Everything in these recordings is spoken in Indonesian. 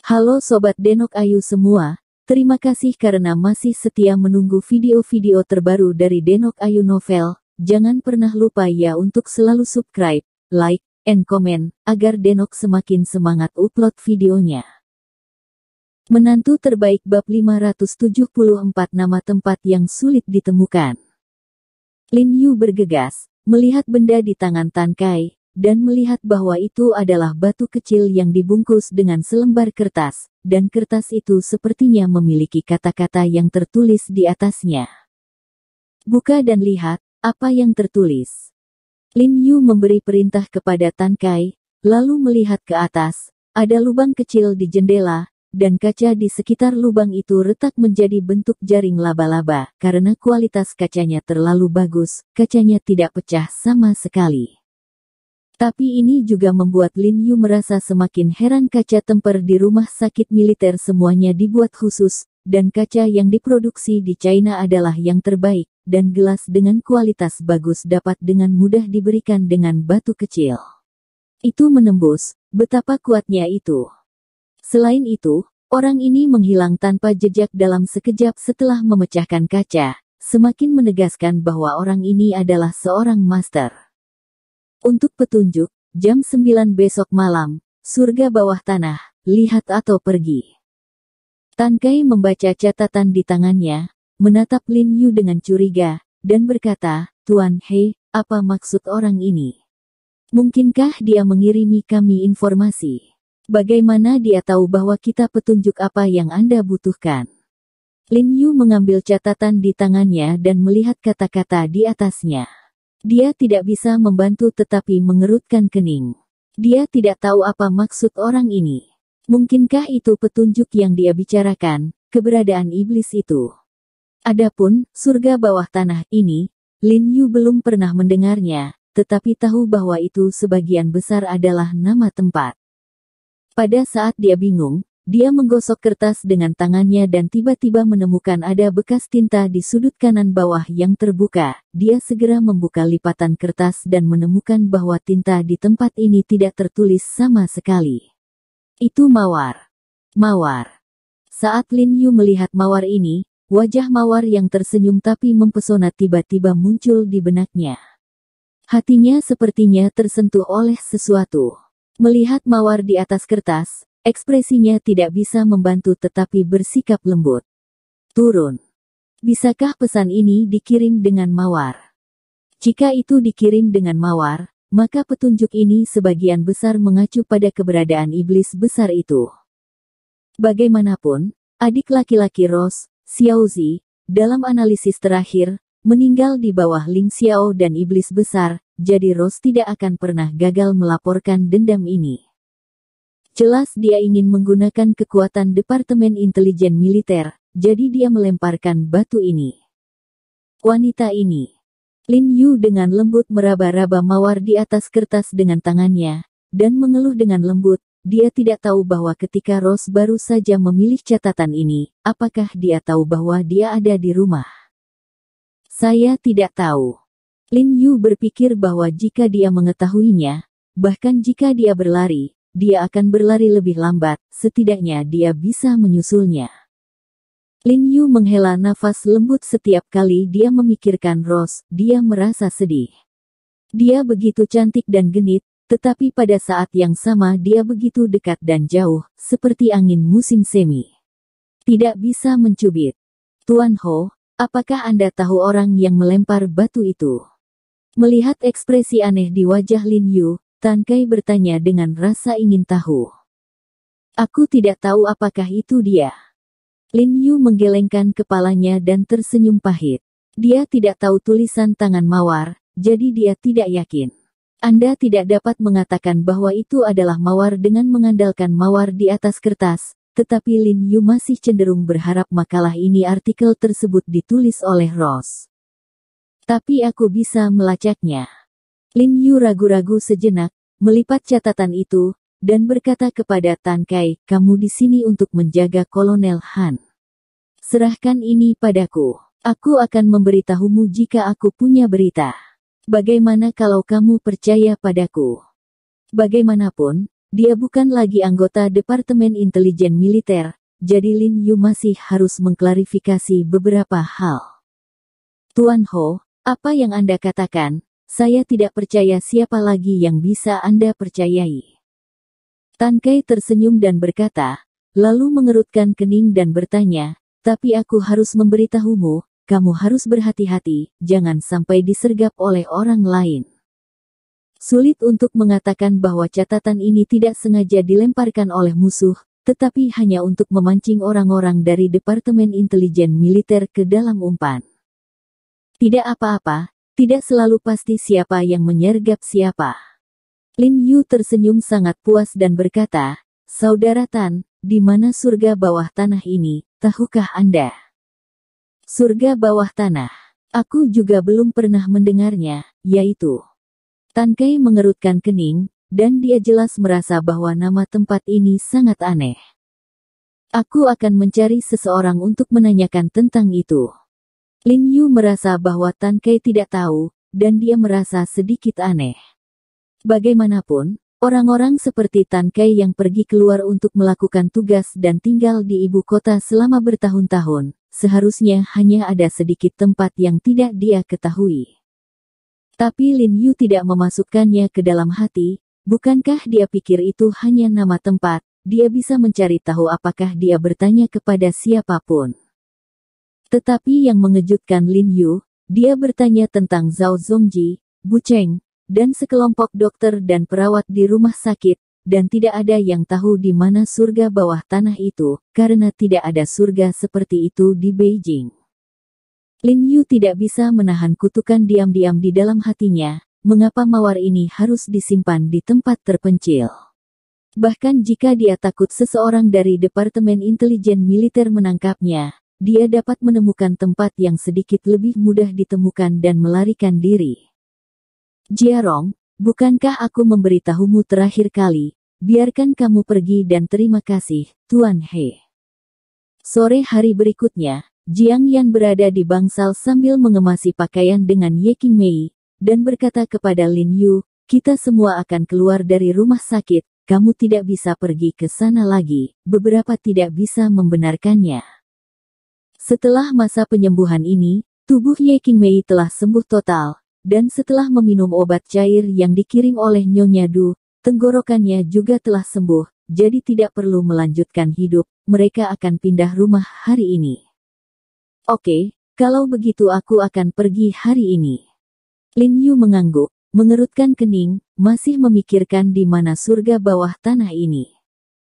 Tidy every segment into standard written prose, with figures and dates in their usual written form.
Halo Sobat Denok Ayu semua, terima kasih karena masih setia menunggu video-video terbaru dari Denok Ayu Novel. Jangan pernah lupa ya untuk selalu subscribe, like, and comment, agar Denok semakin semangat upload videonya. Menantu terbaik bab 574 nama tempat yang sulit ditemukan. Lin Yu bergegas, melihat benda di tangan Tan Kai, dan melihat bahwa itu adalah batu kecil yang dibungkus dengan selembar kertas, dan kertas itu sepertinya memiliki kata-kata yang tertulis di atasnya. Buka dan lihat, apa yang tertulis. Lin Yu memberi perintah kepada Tan Kai, lalu melihat ke atas, ada lubang kecil di jendela, dan kaca di sekitar lubang itu retak menjadi bentuk jaring laba-laba, karena kualitas kacanya terlalu bagus, kacanya tidak pecah sama sekali. Tapi ini juga membuat Lin Yu merasa semakin heran. Kaca temper di rumah sakit militer semuanya dibuat khusus, dan kaca yang diproduksi di China adalah yang terbaik, dan gelas dengan kualitas bagus dapat dengan mudah diberikan dengan batu kecil. Itu menembus, betapa kuatnya itu. Selain itu, orang ini menghilang tanpa jejak dalam sekejap setelah memecahkan kaca, semakin menegaskan bahwa orang ini adalah seorang master. Untuk petunjuk, jam 9 besok malam, surga bawah tanah, lihat atau pergi. Tan Kai membaca catatan di tangannya, menatap Lin Yu dengan curiga, dan berkata, Tuan He, apa maksud orang ini? Mungkinkah dia mengirimi kami informasi? Bagaimana dia tahu bahwa kita petunjuk apa yang Anda butuhkan? Lin Yu mengambil catatan di tangannya dan melihat kata-kata di atasnya. Dia tidak bisa membantu tetapi mengerutkan kening. Dia tidak tahu apa maksud orang ini. Mungkinkah itu petunjuk yang dia bicarakan, keberadaan iblis itu? Adapun surga bawah tanah ini, Lin Yu belum pernah mendengarnya, tetapi tahu bahwa itu sebagian besar adalah nama tempat. Pada saat dia bingung, dia menggosok kertas dengan tangannya dan tiba-tiba menemukan ada bekas tinta di sudut kanan bawah yang terbuka. Dia segera membuka lipatan kertas dan menemukan bahwa tinta di tempat ini tidak tertulis sama sekali. Itu mawar. Mawar. Saat Lin Yu melihat mawar ini, wajah mawar yang tersenyum tapi mempesona tiba-tiba muncul di benaknya. Hatinya sepertinya tersentuh oleh sesuatu. Melihat mawar di atas kertas, ekspresinya tidak bisa membantu tetapi bersikap lembut. Turun. Bisakah pesan ini dikirim dengan mawar? Jika itu dikirim dengan mawar, maka petunjuk ini sebagian besar mengacu pada keberadaan iblis besar itu. Bagaimanapun, adik laki-laki Rose, Xiaozi, dalam analisis terakhir, meninggal di bawah Ling Xiao dan iblis besar, jadi Rose tidak akan pernah gagal melaporkan dendam ini. Jelas dia ingin menggunakan kekuatan Departemen Intelijen Militer, jadi dia melemparkan batu ini. Wanita ini. Lin Yu dengan lembut meraba-raba mawar di atas kertas dengan tangannya, dan mengeluh dengan lembut, dia tidak tahu bahwa ketika Rose baru saja memilih catatan ini, apakah dia tahu bahwa dia ada di rumah? Saya tidak tahu. Lin Yu berpikir bahwa jika dia mengetahuinya, bahkan jika dia berlari, dia akan berlari lebih lambat, setidaknya dia bisa menyusulnya. Lin Yu menghela nafas lembut setiap kali dia memikirkan Rose, dia merasa sedih. Dia begitu cantik dan genit, tetapi pada saat yang sama dia begitu dekat dan jauh, seperti angin musim semi. Tidak bisa mencubit. Tuan Ho, apakah Anda tahu orang yang melempar batu itu? Melihat ekspresi aneh di wajah Lin Yu, Tan Kai bertanya dengan rasa ingin tahu. Aku tidak tahu apakah itu dia. Lin Yu menggelengkan kepalanya dan tersenyum pahit. Dia tidak tahu tulisan tangan mawar, jadi dia tidak yakin. Anda tidak dapat mengatakan bahwa itu adalah mawar dengan mengandalkan mawar di atas kertas, tetapi Lin Yu masih cenderung berharap makalah ini artikel tersebut ditulis oleh Rose. Tapi aku bisa melacaknya. Lin Yu ragu-ragu sejenak, melipat catatan itu, dan berkata kepada Tan Kai, kamu di sini untuk menjaga Kolonel Han. Serahkan ini padaku. Aku akan memberitahumu jika aku punya berita. Bagaimana kalau kamu percaya padaku? Bagaimanapun, dia bukan lagi anggota Departemen Intelijen Militer, jadi Lin Yu masih harus mengklarifikasi beberapa hal. Tuan Ho, apa yang Anda katakan? Saya tidak percaya siapa lagi yang bisa Anda percayai. Tan Kai tersenyum dan berkata, lalu mengerutkan kening dan bertanya, tapi aku harus memberitahumu, kamu harus berhati-hati, jangan sampai disergap oleh orang lain. Sulit untuk mengatakan bahwa catatan ini tidak sengaja dilemparkan oleh musuh, tetapi hanya untuk memancing orang-orang dari Departemen Intelijen Militer ke dalam umpan. Tidak apa-apa, tidak selalu pasti siapa yang menyergap siapa. Lin Yu tersenyum sangat puas dan berkata, Saudara Tan, di mana surga bawah tanah ini, tahukah Anda? Surga bawah tanah. Aku juga belum pernah mendengarnya, yaitu. Tan Kai mengerutkan kening, dan dia jelas merasa bahwa nama tempat ini sangat aneh. Aku akan mencari seseorang untuk menanyakan tentang itu. Lin Yu merasa bahwa Tan Kai tidak tahu, dan dia merasa sedikit aneh. Bagaimanapun, orang-orang seperti Tan Kai yang pergi keluar untuk melakukan tugas dan tinggal di ibu kota selama bertahun-tahun, seharusnya hanya ada sedikit tempat yang tidak dia ketahui. Tapi Lin Yu tidak memasukkannya ke dalam hati, bukankah dia pikir itu hanya nama tempat, dia bisa mencari tahu apakah dia bertanya kepada siapapun. Tetapi yang mengejutkan Lin Yu, dia bertanya tentang Zhao Zongji, Bu Cheng, dan sekelompok dokter dan perawat di rumah sakit, dan tidak ada yang tahu di mana surga bawah tanah itu, karena tidak ada surga seperti itu di Beijing. Lin Yu tidak bisa menahan kutukan diam-diam di dalam hatinya, mengapa mawar ini harus disimpan di tempat terpencil. Bahkan jika dia takut seseorang dari Departemen Intelijen Militer menangkapnya, dia dapat menemukan tempat yang sedikit lebih mudah ditemukan dan melarikan diri. Jiarong, bukankah aku memberitahumu terakhir kali, biarkan kamu pergi dan terima kasih, Tuan He. Sore hari berikutnya, Jiang Yan berada di bangsal sambil mengemasi pakaian dengan Ye Qingmei, dan berkata kepada Lin Yu, kita semua akan keluar dari rumah sakit, kamu tidak bisa pergi ke sana lagi, beberapa tidak bisa membenarkannya. Setelah masa penyembuhan ini, tubuh Ye Qingmei telah sembuh total, dan setelah meminum obat cair yang dikirim oleh Nyonya Du, tenggorokannya juga telah sembuh, jadi tidak perlu melanjutkan hidup, mereka akan pindah rumah hari ini. Oke, kalau begitu aku akan pergi hari ini. Lin Yu mengangguk, mengerutkan kening, masih memikirkan di mana surga bawah tanah ini.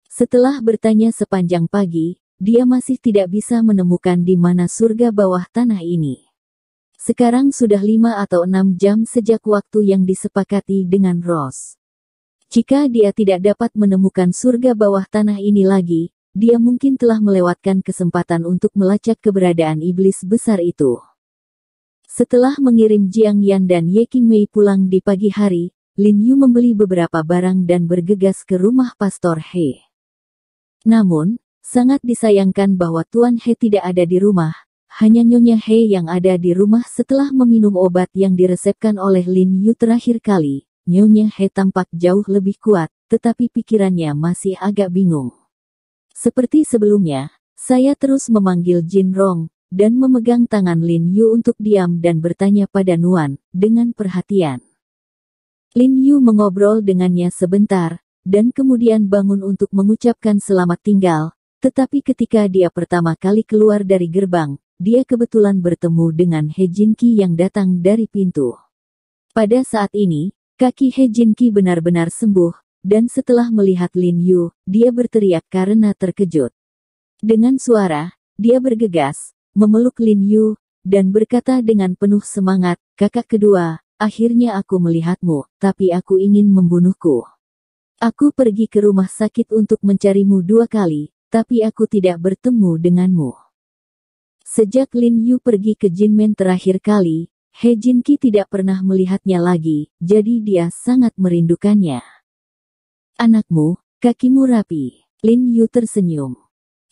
Setelah bertanya sepanjang pagi, dia masih tidak bisa menemukan di mana surga bawah tanah ini. Sekarang sudah 5 atau 6 jam sejak waktu yang disepakati dengan Rose. Jika dia tidak dapat menemukan surga bawah tanah ini lagi, dia mungkin telah melewatkan kesempatan untuk melacak keberadaan iblis besar itu. Setelah mengirim Jiang Yan dan Ye Qingmei pulang di pagi hari, Lin Yu membeli beberapa barang dan bergegas ke rumah Pastor He. Namun, sangat disayangkan bahwa Tuan He tidak ada di rumah. Hanya Nyonya He yang ada di rumah setelah meminum obat yang diresepkan oleh Lin Yu terakhir kali. Nyonya He tampak jauh lebih kuat, tetapi pikirannya masih agak bingung. Seperti sebelumnya, saya terus memanggil Jin Rong, dan memegang tangan Lin Yu untuk diam dan bertanya pada Nuan, dengan perhatian. Lin Yu mengobrol dengannya sebentar, dan kemudian bangun untuk mengucapkan selamat tinggal, tetapi ketika dia pertama kali keluar dari gerbang, dia kebetulan bertemu dengan He Jinqi yang datang dari pintu. Pada saat ini, kaki He Jinqi benar-benar sembuh, dan setelah melihat Lin Yu, dia berteriak karena terkejut. Dengan suara, dia bergegas, memeluk Lin Yu, dan berkata dengan penuh semangat, kakak kedua, akhirnya aku melihatmu, tapi aku ingin membunuhku. Aku pergi ke rumah sakit untuk mencarimu 2 kali, tapi aku tidak bertemu denganmu. Sejak Lin Yu pergi ke Jinmen terakhir kali, He Jinqi tidak pernah melihatnya lagi, jadi dia sangat merindukannya. Anakmu, kakimu rapi. Lin Yu tersenyum.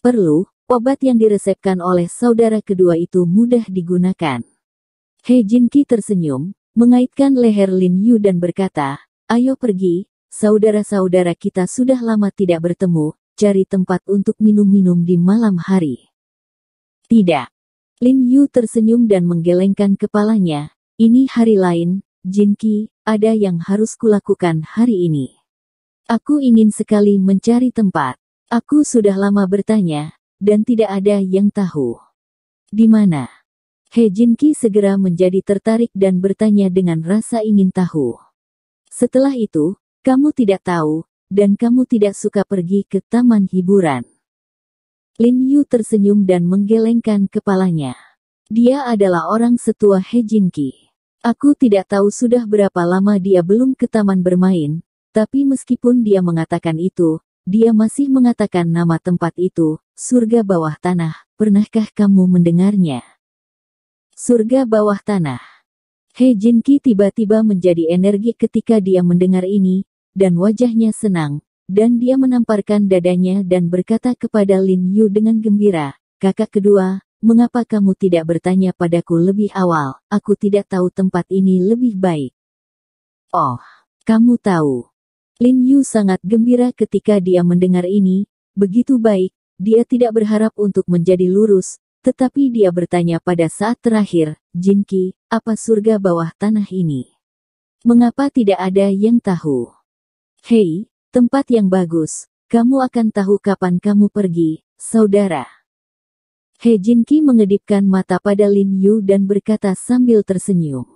Perlu, obat yang diresepkan oleh saudara kedua itu mudah digunakan. He Jinqi tersenyum, mengaitkan leher Lin Yu dan berkata, ayo pergi, saudara-saudara kita sudah lama tidak bertemu, cari tempat untuk minum-minum di malam hari. Tidak. Lin Yu tersenyum dan menggelengkan kepalanya. Ini hari lain, Jin Qi, ada yang harus kulakukan hari ini. Aku ingin sekali mencari tempat. Aku sudah lama bertanya, dan tidak ada yang tahu. Di mana? He Jin Qi segera menjadi tertarik dan bertanya dengan rasa ingin tahu. Setelah itu, kamu tidak tahu, dan kamu tidak suka pergi ke taman hiburan. Lin Yu tersenyum dan menggelengkan kepalanya. Dia adalah orang setua He Jin Qi. Aku tidak tahu sudah berapa lama dia belum ke taman bermain, tapi meskipun dia mengatakan itu, dia masih mengatakan nama tempat itu, surga bawah tanah. Pernahkah kamu mendengarnya? Surga bawah tanah. He Jin Qi tiba-tiba menjadi energi ketika dia mendengar ini, dan wajahnya senang, dan dia menamparkan dadanya dan berkata kepada Lin Yu dengan gembira, kakak kedua, mengapa kamu tidak bertanya padaku lebih awal? Aku tidak tahu tempat ini lebih baik. Oh, kamu tahu. Lin Yu sangat gembira ketika dia mendengar ini, begitu baik, dia tidak berharap untuk menjadi lurus, tetapi dia bertanya pada saat terakhir, Jin Qi, apa surga bawah tanah ini? Mengapa tidak ada yang tahu? Hei, tempat yang bagus, kamu akan tahu kapan kamu pergi, saudara. He Jin Qi mengedipkan mata pada Lin Yu dan berkata sambil tersenyum.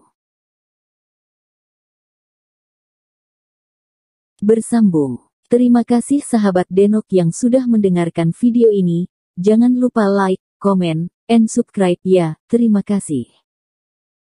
Bersambung. Terima kasih sahabat Denok yang sudah mendengarkan video ini. Jangan lupa like, comment, and subscribe ya. Terima kasih.